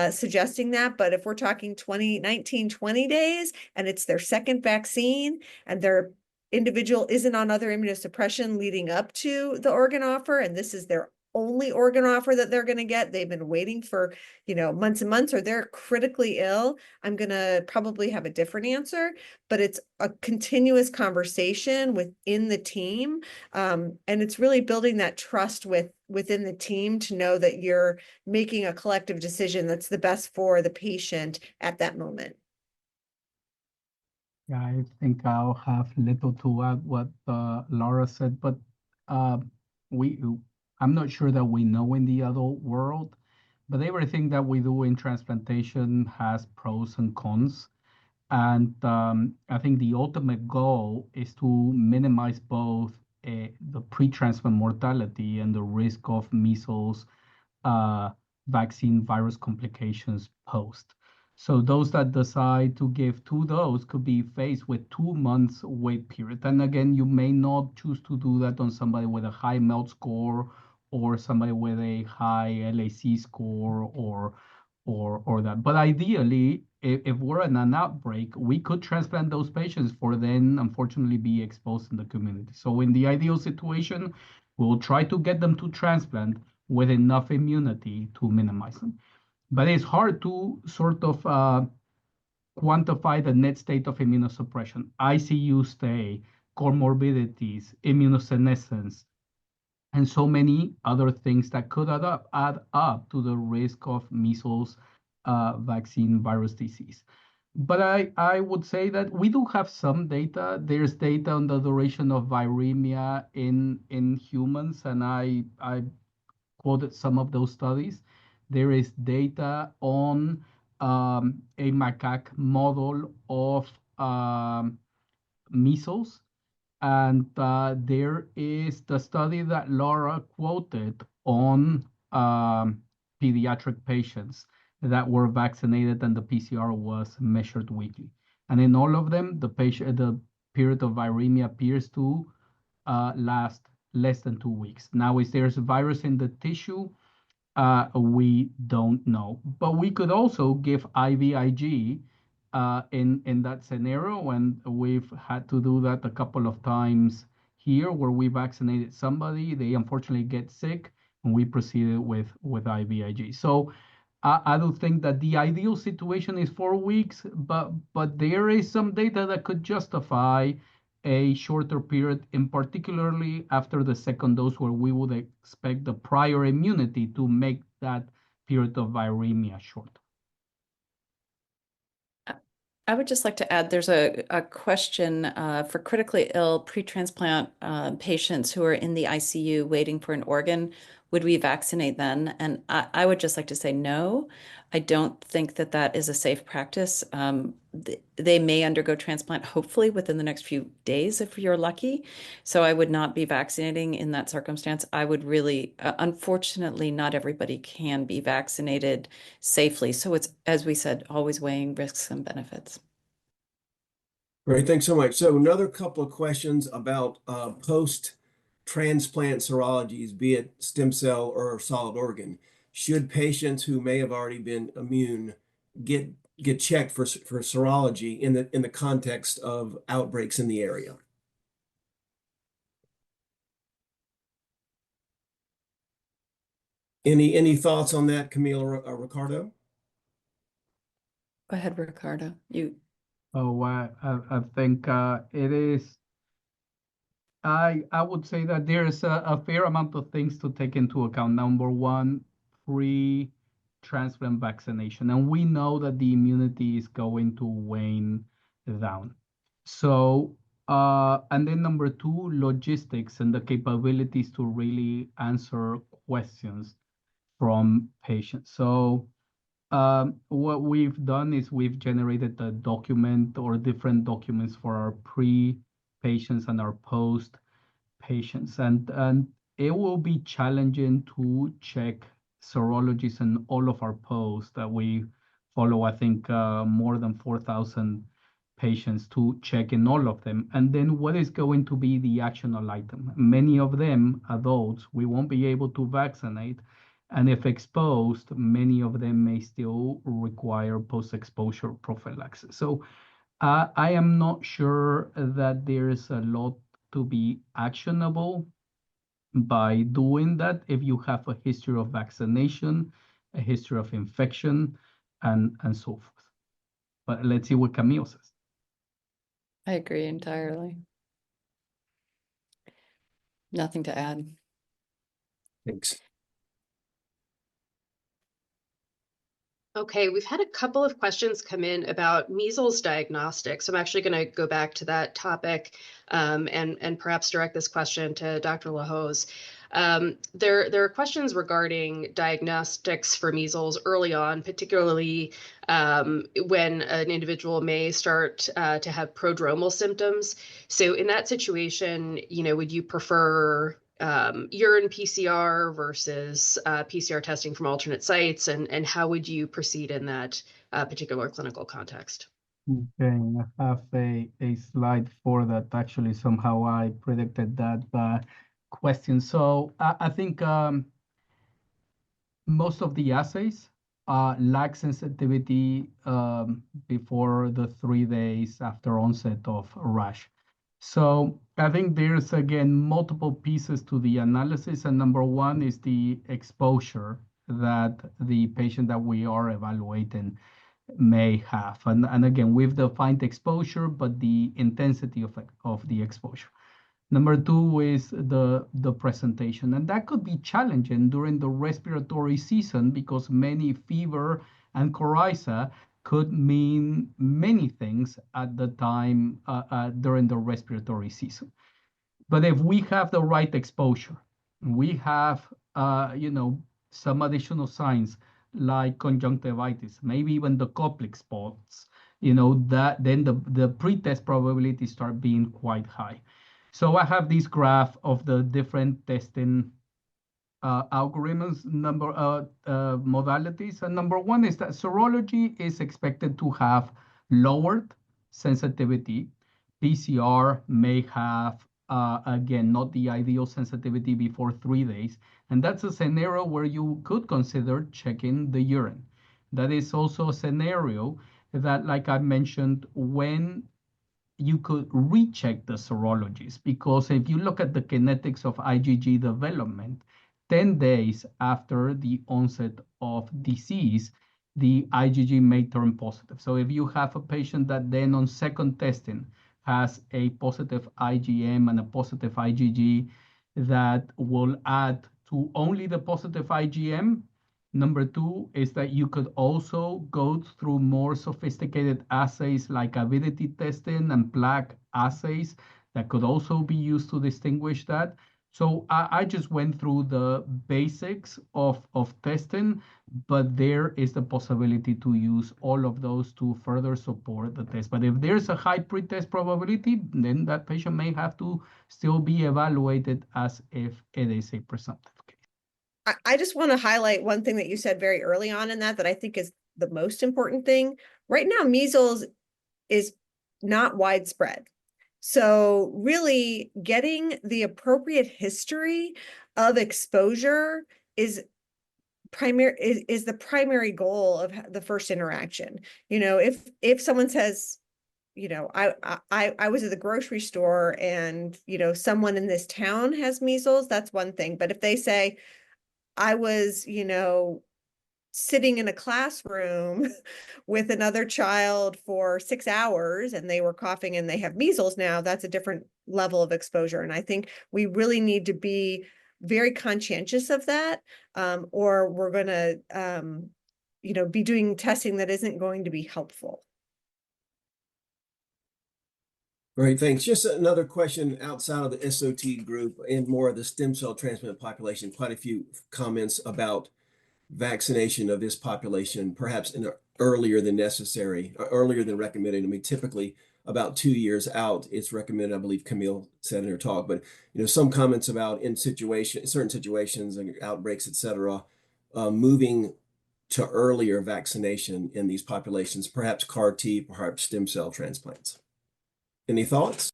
suggesting that. But if we're talking 19, 20 days, and it's their second vaccine, and their individual isn't on other immunosuppression leading up to the organ offer, and this is their only organ offer that they're going to get, they've been waiting for, months and months, or they're critically ill, I'm going to probably have a different answer. But it's a continuous conversation within the team. And it's really building that trust within the team to know that you're making a collective decision that's the best for the patient at that moment. Yeah, I think I'll have little to add what Lara said, but I'm not sure that we know in the adult world, but everything that we do in transplantation has pros and cons. And I think the ultimate goal is to minimize both the pre-transplant mortality and the risk of measles vaccine virus complications post. So those that decide to give 2 doses could be faced with 2 months wait period. And again, you may not choose to do that on somebody with a high MELD score or somebody with a high LAC score or that. But ideally, if we're in an outbreak, we could transplant those patients for then unfortunately be exposed in the community. So in the ideal situation, we'll try to get them to transplant with enough immunity to minimize them. But it's hard to sort of quantify the net state of immunosuppression, ICU stay, comorbidities, immunosenescence, and so many other things that could add up to the risk of measles vaccine virus disease. But I would say that we do have some data. There's data on the duration of viremia in humans, and I quoted some of those studies. There is data on a macaque model of measles. And there is the study that Lara quoted on pediatric patients that were vaccinated and the PCR was measured weekly. And in all of them, the period of viremia appears to last less than 2 weeks. Now, if there's a virus in the tissue, we don't know. But we could also give IVIG in that scenario, and we've had to do that a couple of times here where we vaccinated somebody, they unfortunately get sick, and we proceeded with IVIG. So I do think that the ideal situation is 4 weeks, but there is some data that could justify a shorter period, in particularly after the second dose, where we would expect the prior immunity to make that period of viremia short. I would just like to add, there's a question for critically ill pre-transplant patients who are in the ICU waiting for an organ. Would we vaccinate then? And I would just like to say no. I don't think that that is a safe practice. They may undergo transplant, hopefully within the next few days if you're lucky. So I would not be vaccinating in that circumstance. I would really, unfortunately, not everybody can be vaccinated safely. So it's, as we said, always weighing risks and benefits. Great, thanks so much. So another couple of questions about post-transplant serologies, be it stem cell or solid organ. Should patients who may have already been immune get checked for serology in the context of outbreaks in the area? Any thoughts on that, Camille or Ricardo? Go ahead, Ricardo. Oh, I think it is. I would say that there's a fair amount of things to take into account. Number one, pre-transplant vaccination, and we know that the immunity is going to wane down. So, and then number two, logistics and the capabilities to really answer questions from patients. So, what we've done is we've generated a document or different documents for our pre-patients and our post-patients. And it will be challenging to check serologies in all of our posts that we follow, I think, more than 4,000 patients to check in all of them. And then what is going to be the actionable item? Many of them, adults, we won't be able to vaccinate. And if exposed, many of them may still require post-exposure prophylaxis. So I am not sure that there's a lot to be actionable by doing that if you have a history of vaccination, a history of infection, and so forth. But let's see what Camille says. I agree entirely. Nothing to add. Thanks. Okay, we've had a couple of questions come in about measles diagnostics. I'm actually going to go back to that topic and perhaps direct this question to Dr. La Hoz. There are questions regarding diagnostics for measles early on, particularly when an individual may start to have prodromal symptoms. So in that situation, would you prefer urine PCR versus PCR testing from alternate sites, and how would you proceed in that particular clinical context? Okay, I have a slide for that. Actually, somehow I predicted that question. So I think most of the assays lack sensitivity before the 3 days after onset of rash. So I think there's, again, multiple pieces to the analysis. And number one is the exposure that the patient that we are evaluating may have. And again, we've defined exposure, but the intensity of the exposure. Number two is the presentation. And that could be challenging during the respiratory season because many fever and coryza could mean many things at the time during the respiratory season. But if we have the right exposure, we have, some additional signs like conjunctivitis, maybe even the Koplik spots, that then the pre-test probability start being quite high. So I have this graph of the different testing algorithms, modalities. And number one is that serology is expected to have lowered sensitivity. PCR may have, again, not the ideal sensitivity before 3 days. And that's a scenario where you could consider checking the urine. That is also a scenario that, like I mentioned, when you could recheck the serologies, because if you look at the kinetics of IgG development, 10 days after the onset of disease, the IgG may turn positive. So if you have a patient that then on second testing has a positive IgM and a positive IgG that will add to only the positive IgM, number two is that you could also go through more sophisticated assays like avidity testing and plaque assays that could also be used to distinguish that. So I just went through the basics of testing, but there is the possibility to use all of those to further support the test. But if there's a high pretest probability, then that patient may have to still be evaluated as if it is a presumptive case. I just want to highlight one thing that you said very early on in that I think is the most important thing. Right now, measles is not widespread. So really getting the appropriate history of exposure is the primary goal of the first interaction. If someone says, I was at the grocery store and, someone in this town has measles, that's one thing. But if they say, I was, sitting in a classroom with another child for 6 hours and they were coughing and they have measles now, that's a different level of exposure. And I think we really need to be very conscientious of that, or we're going to, be doing testing that isn't going to be helpful. Great, thanks. Just another question outside of the SOT group and more of the stem cell transplant population. Quite a few comments about vaccination of this population, perhaps earlier than necessary, or earlier than recommended. I mean, typically about 2 years out, it's recommended. I believe Camille said in her talk, but some comments about certain situations and outbreaks, et cetera, moving to earlier vaccination in these populations, perhaps CAR T, perhaps stem cell transplants. Any thoughts?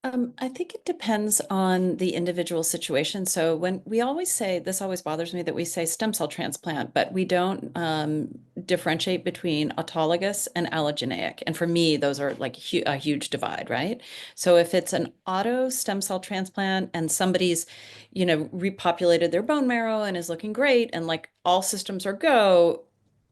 I think it depends on the individual situation. So when we always say, this always bothers me that we say stem cell transplant, but we don't differentiate between autologous and allogeneic. And for me, those are like a huge divide, right? So if it's an auto stem cell transplant and somebody's, repopulated their bone marrow and is looking great and like all systems are go,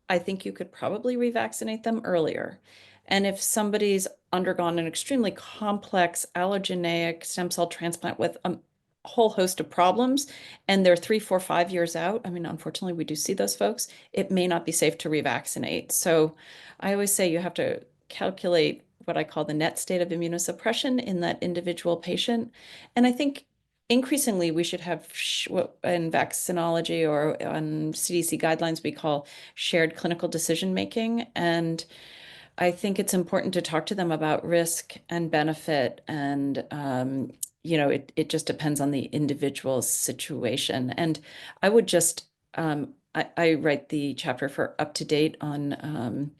I think you could probably revaccinate them earlier. And if somebody's undergone an extremely complex allogeneic stem cell transplant with a whole host of problems, and they're 3, 4, 5 years out, I mean, unfortunately, we do see those folks, it may not be safe to revaccinate. So I always say you have to calculate what I call the net state of immunosuppression in that individual patient. And I think increasingly we should have what in vaccinology or on CDC guidelines we call shared clinical decision making. And I think it's important to talk to them about risk and benefit. And, it just depends on the individual situation. And I would just, I write the chapter for Up to Date on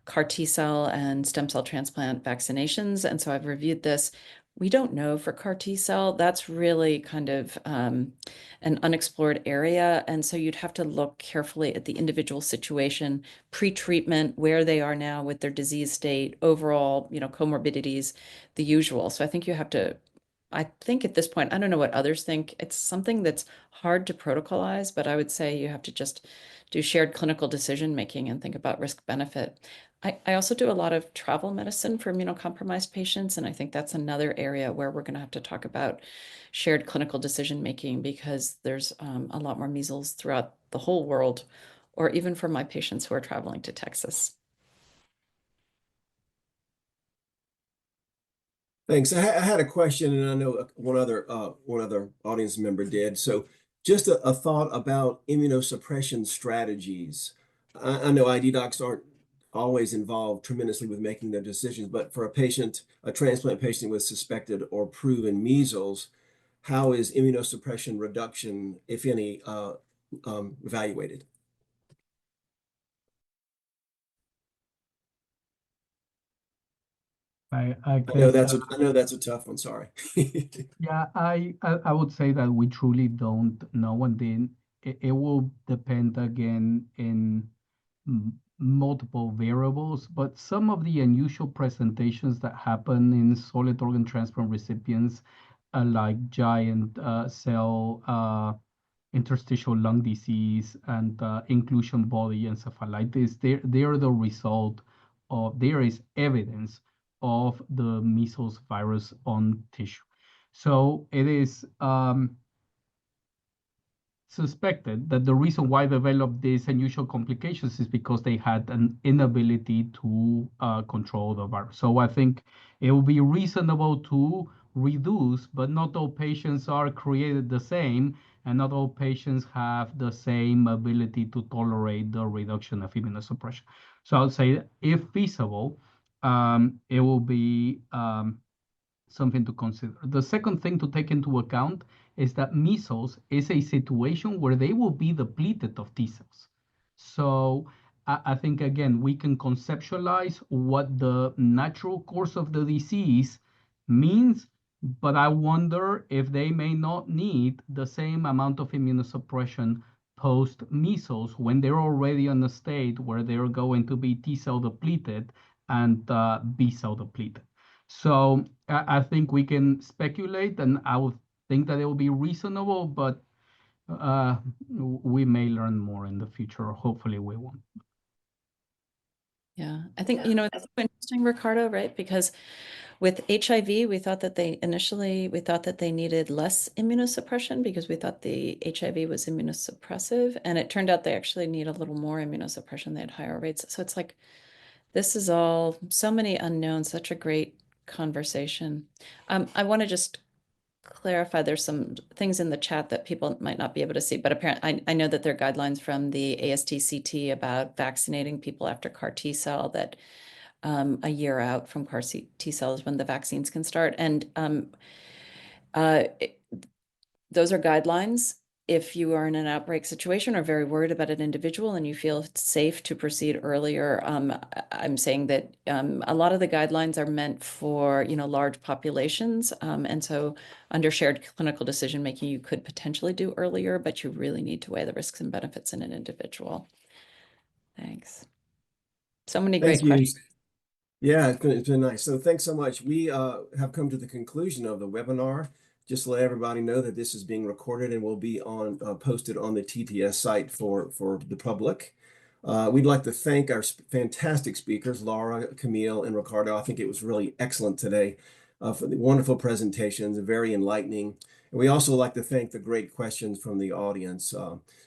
CAR T cell and stem cell transplant vaccinations. And so I've reviewed this. We don't know for CAR T cell. That's really kind of an unexplored area. And so you'd have to look carefully at the individual situation, pre-treatment, where they are now with their disease state, overall, comorbidities, the usual. So I think you have to, I think at this point, I don't know what others think. It's something that's hard to protocolize, but I would say you have to just do shared clinical decision making and think about risk benefit. I also do a lot of travel medicine for immunocompromised patients, and I think that's another area where we're going to have to talk about shared clinical decision making because there's a lot more measles throughout the whole world, or even for my patients who are traveling to Texas. Thanks. I had a question, and I know one other audience member did. So, just a thought about immunosuppression strategies. I know ID docs aren't always involved tremendously with making their decisions, but for a transplant patient with suspected or proven measles, how is immunosuppression reduction, if any, evaluated? I know guess, I know that's a tough one. Sorry. yeah, I would say that we truly don't know, and then it will depend again in multiple variables, but some of the unusual presentations that happen in solid organ transplant recipients, like giant cell interstitial lung disease and inclusion body encephalitis, they're the result of, there is evidence of the measles virus on tissue. So it is suspected that the reason why they developed these unusual complications is because they had an inability to control the virus. So I think it will be reasonable to reduce, but not all patients are created the same, and not all patients have the same ability to tolerate the reduction of immunosuppression. So I'll say, if feasible, it will be something to consider. The second thing to take into account is that measles is a situation where they will be depleted of T cells. So I think, again, we can conceptualize what the natural course of the disease means, but I wonder if they may not need the same amount of immunosuppression post-measles when they're already in a state where they're going to be T cell depleted and B cell depleted. So I think we can speculate, and I would think that it will be reasonable, but we may learn more in the future. Hopefully we won't. Yeah, I think, it's so interesting, Ricardo, right? Because with HIV, we thought that they needed less immunosuppression because we thought the HIV was immunosuppressive, and it turned out they actually need a little more immunosuppression. They had higher rates. So it's like, this is all so many unknowns, such a great conversation. I want to just clarify, there's some things in the chat that people might not be able to see, but apparently I know that there are guidelines from the ASTCT about vaccinating people after CAR T cell, that a year out from CAR T cells when the vaccines can start. And those are guidelines. If you are in an outbreak situation or very worried about an individual and you feel it's safe to proceed earlier, I'm saying that a lot of the guidelines are meant for, large populations. And so under shared clinical decision making, you could potentially do earlier, but you really need to weigh the risks and benefits in an individual. Thanks. So many great questions. Yeah, it's been nice. So thanks so much. We have come to the conclusion of the webinar. Just to let everybody know that this is being recorded and will be posted on the TPS site for the public. We'd like to thank our fantastic speakers, Lara, Camille, and Ricardo. I think it was really excellent today for the wonderful presentations, very enlightening. And we also like to thank the great questions from the audience.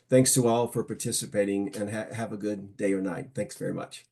Thanks to all for participating, and have a good day or night. Thanks very much.